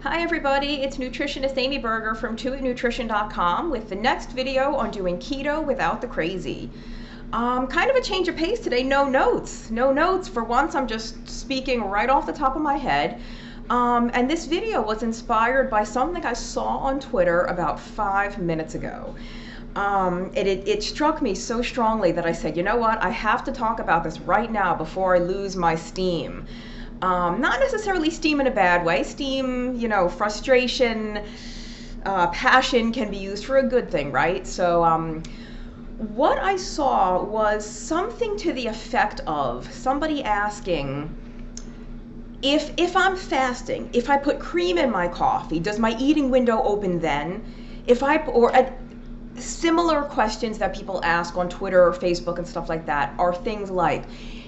Hi everybody, it's nutritionist Amy Berger from TwoItNutrition.com with the next video on doing keto without the crazy. Kind of a change of pace today, no notes. No notes. For once, I'm just speaking right off the top of my head. And this video was inspired by something I saw on Twitter about 5 minutes ago. It struck me so strongly that I said, you know what, I have to talk about this right now before I lose my steam. Not necessarily steam in a bad way. Steam, frustration, passion can be used for a good thing, right? So what I saw was something to the effect of somebody asking, if I'm fasting, if I put cream in my coffee, does my eating window open then? Similar questions that people ask on Twitter or Facebook and stuff like that are things like,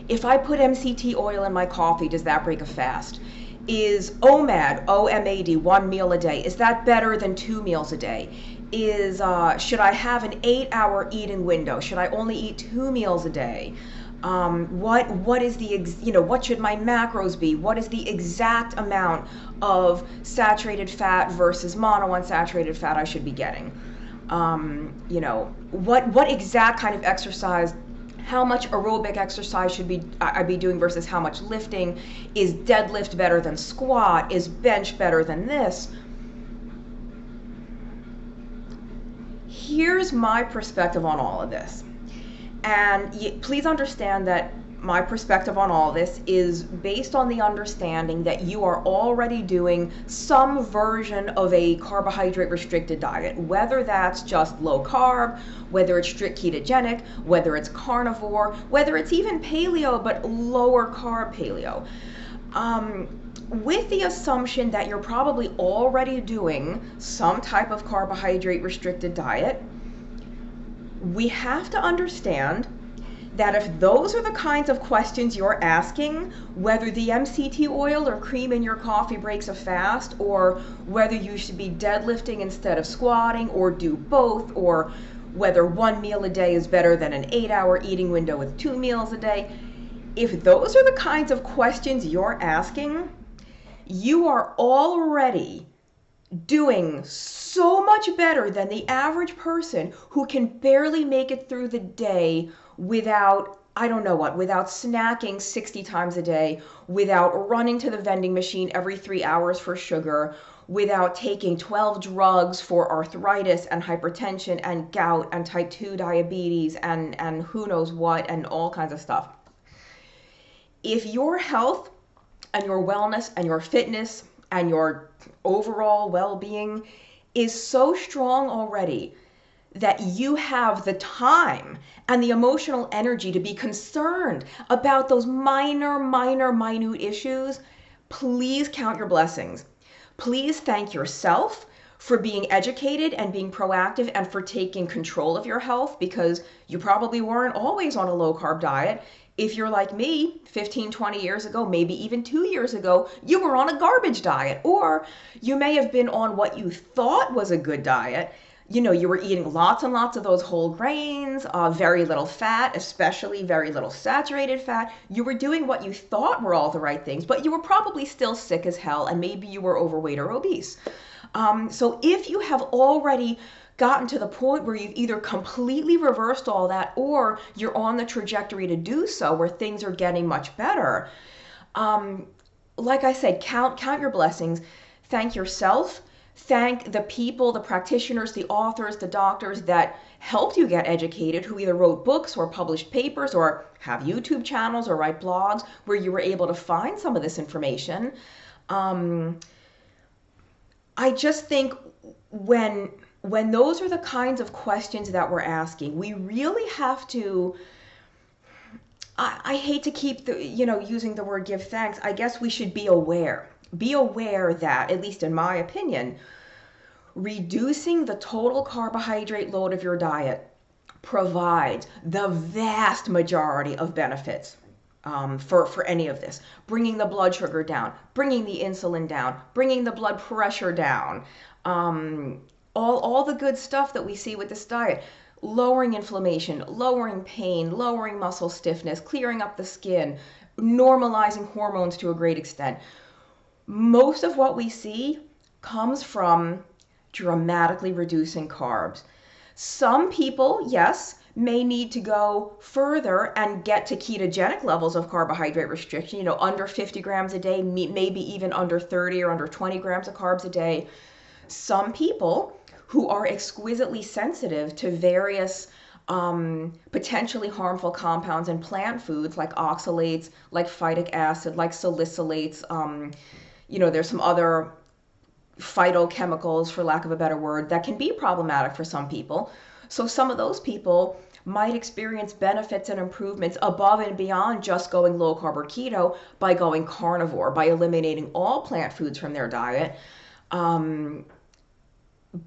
if I put MCT oil in my coffee, does that break a fast? Is OMAD, O-M-A-D, 1 meal a day, is that better than 2 meals a day? Should I have an 8-hour eating window? Should I only eat 2 meals a day? What should my macros be? What is the exact amount of saturated fat versus monounsaturated fat I should be getting? What exact kind of exercise, how much aerobic exercise should I be doing versus how much lifting? Is deadlift better than squat? Is bench better than this? Here's my perspective on all of this. And please understand that my perspective on all this is based on the understanding that you are already doing some version of a carbohydrate restricted diet, whether that's just low carb, whether it's strict ketogenic, whether it's carnivore, whether it's even paleo but lower carb paleo. With the assumption that you're probably already doing some type of carbohydrate restricted diet, we have to understand that if those are the kinds of questions you're asking, whether the MCT oil or cream in your coffee breaks a fast, or whether you should be deadlifting instead of squatting, or do both, or whether 1 meal a day is better than an 8-hour eating window with 2 meals a day, if those are the kinds of questions you're asking, you are already doing so much better than the average person who can barely make it through the day without, without snacking 60 times a day, without running to the vending machine every 3 hours for sugar, without taking 12 drugs for arthritis and hypertension and gout and type 2 diabetes and who knows what and all kinds of stuff. If your health and your wellness and your fitness and your overall well-being is so strong already that you have the time and the emotional energy to be concerned about those minute issues, please count your blessings. Please thank yourself for being educated and being proactive and for taking control of your health, because you probably weren't always on a low-carb diet. If you're like me, 15, 20 years ago, maybe even 2 years ago, you were on a garbage diet, or you may have been on what you thought was a good diet. You were eating lots and lots of those whole grains, very little fat, especially very little saturated fat. You were doing what you thought were all the right things, but you were probably still sick as hell, and maybe you were overweight or obese. So if you have already gotten to the point where you've either completely reversed all that, or you're on the trajectory to do so, where things are getting much better, like I said, count your blessings. Thank yourself. Thank the people, the practitioners, the authors, the doctors that helped you get educated, who either wrote books or published papers or have YouTube channels or write blogs where you were able to find some of this information. I just think when those are the kinds of questions that we're asking, we really have to, I hate to keep using the word give thanks. I guess we should be aware. Be aware that, at least in my opinion, reducing the total carbohydrate load of your diet provides the vast majority of benefits for any of this. Bringing the blood sugar down, bringing the insulin down, bringing the blood pressure down, all the good stuff that we see with this diet. Lowering inflammation, lowering pain, lowering muscle stiffness, clearing up the skin, normalizing hormones to a great extent. Most of what we see comes from dramatically reducing carbs. Some people, yes, may need to go further and get to ketogenic levels of carbohydrate restriction, under 50 grams a day, maybe even under 30 or under 20 grams of carbs a day. Some people who are exquisitely sensitive to various potentially harmful compounds in plant foods like oxalates, like phytic acid, like salicylates. There's some other phytochemicals, for lack of a better word, that can be problematic for some people. So some of those people might experience benefits and improvements above and beyond just going low carb or keto by going carnivore, by eliminating all plant foods from their diet.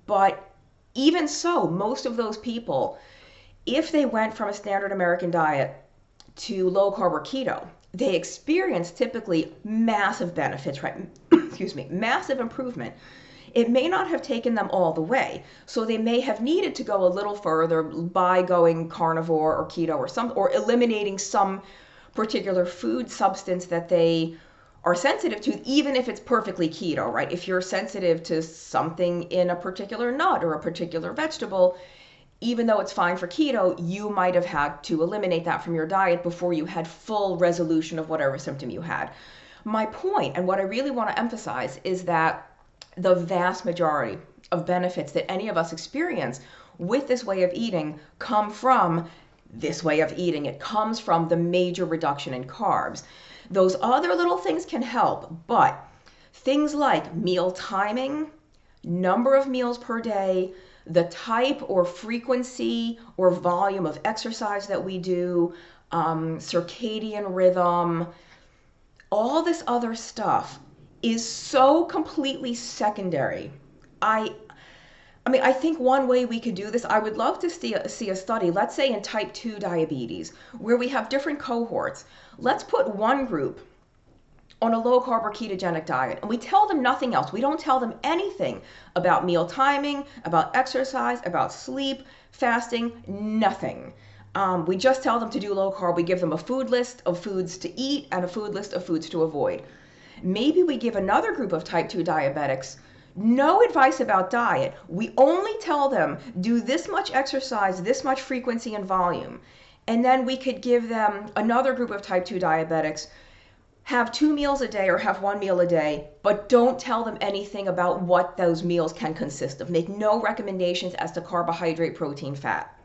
But even so, most of those people, if they went from a standard American diet to low carb or keto, they experience typically massive benefits, right? Excuse me, massive improvement. It may not have taken them all the way, so they may have needed to go a little further by going carnivore or keto or eliminating some particular food substance that they are sensitive to, even if it's perfectly keto, right? If you're sensitive to something in a particular nut or a particular vegetable, even though it's fine for keto, you might have had to eliminate that from your diet before you had full resolution of whatever symptom you had. My point, and what I really want to emphasize, is that the vast majority of benefits that any of us experience with this way of eating come from this way of eating. It comes from the major reduction in carbs. Those other little things can help, but things like meal timing, number of meals per day, the type or frequency or volume of exercise that we do, circadian rhythm, all this other stuff is so completely secondary. I think one way we could do this, I would love to see a study, let's say in type 2 diabetes, where we have different cohorts. Let's put one group on a low carb or ketogenic diet, and we tell them nothing else. We don't tell them anything about meal timing, about exercise, about sleep, fasting, nothing. We just tell them to do low carb. We give them a food list of foods to eat and a food list of foods to avoid. Maybe we give another group of type 2 diabetics no advice about diet. We only tell them do this much exercise, this much frequency and volume. And then we could give them another group of type 2 diabetics, have 2 meals a day or have 1 meal a day, but don't tell them anything about what those meals can consist of. Make no recommendations as to carbohydrate, protein, fat.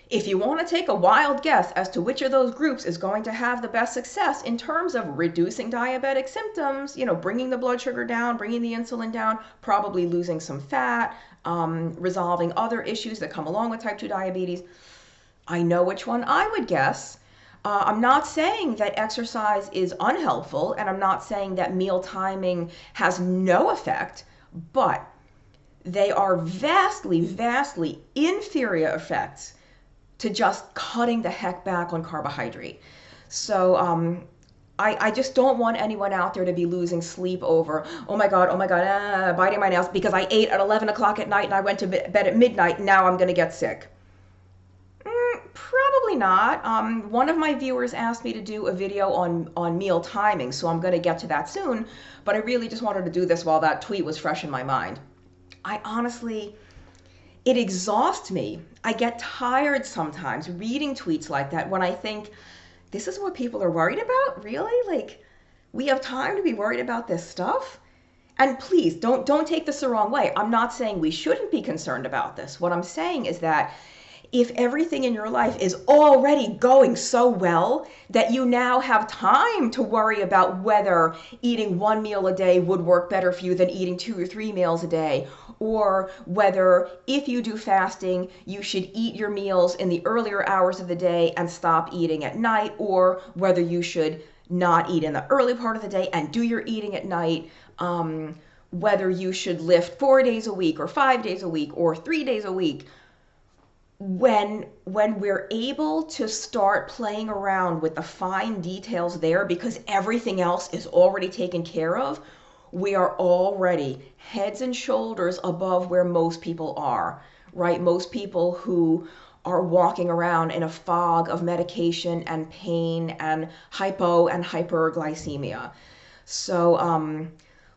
If you want to take a wild guess as to which of those groups is going to have the best success in terms of reducing diabetic symptoms, bringing the blood sugar down, bringing the insulin down, probably losing some fat, resolving other issues that come along with type 2 diabetes, I know which one I would guess. I'm not saying that exercise is unhelpful, and I'm not saying that meal timing has no effect, but they are vastly, vastly inferior effects to just cutting the heck back on carbohydrate. So I just don't want anyone out there to be losing sleep over, oh my God, biting my nails because I ate at 11 o'clock at night and I went to bed at midnight and now I'm going to get sick. Probably not. One of my viewers asked me to do a video on meal timing, so I'm going to get to that soon, but I really just wanted to do this while that tweet was fresh in my mind. It exhausts me. I get tired sometimes reading tweets like that when I think, this is what people are worried about? Really? Like, we have time to be worried about this stuff? And please, don't take this the wrong way. I'm not saying we shouldn't be concerned about this. What I'm saying is that if everything in your life is already going so well that you now have time to worry about whether eating 1 meal a day would work better for you than eating 2 or 3 meals a day, or whether if you do fasting, you should eat your meals in the earlier hours of the day and stop eating at night, or whether you should not eat in the early part of the day and do your eating at night, whether you should lift 4 days a week or 5 days a week or 3 days a week. When we're able to start playing around with the fine details there because everything else is already taken care of, we are already heads and shoulders above where most people are, right? Most people who are walking around in a fog of medication and pain and hypo and hyperglycemia. So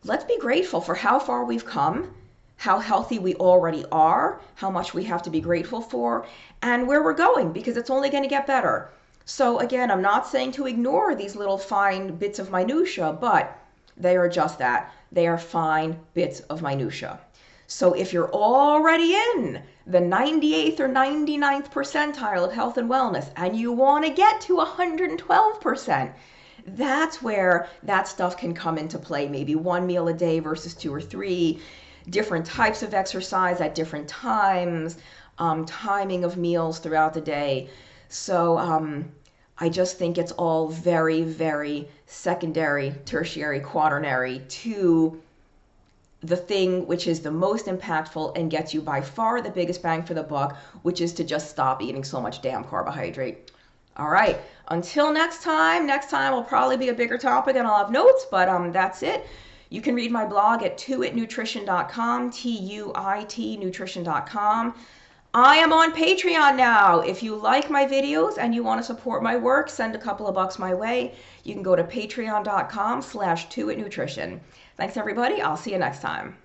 let's be grateful for how far we've come, how healthy we already are, how much we have to be grateful for, and where we're going, because it's only going to get better. So again, I'm not saying to ignore these little fine bits of minutia, but they are just that. They are fine bits of minutia. So if you're already in the 98th or 99th percentile of health and wellness and you want to get to 112%, that's where that stuff can come into play. Maybe one meal a day versus 2 or 3, different types of exercise at different times, timing of meals throughout the day. So I just think it's all very, very secondary, tertiary, quaternary to the thing which is the most impactful and gets you by far the biggest bang for the buck, which is to just stop eating so much damn carbohydrate. All right, until next time will probably be a bigger topic and I'll have notes, but that's it. You can read my blog at tuitnutrition.com, T-U-I-T nutrition.com. I am on Patreon now. If you like my videos and you want to support my work, send a couple of bucks my way. You can go to patreon.com/tuitnutrition. Thanks everybody. I'll see you next time.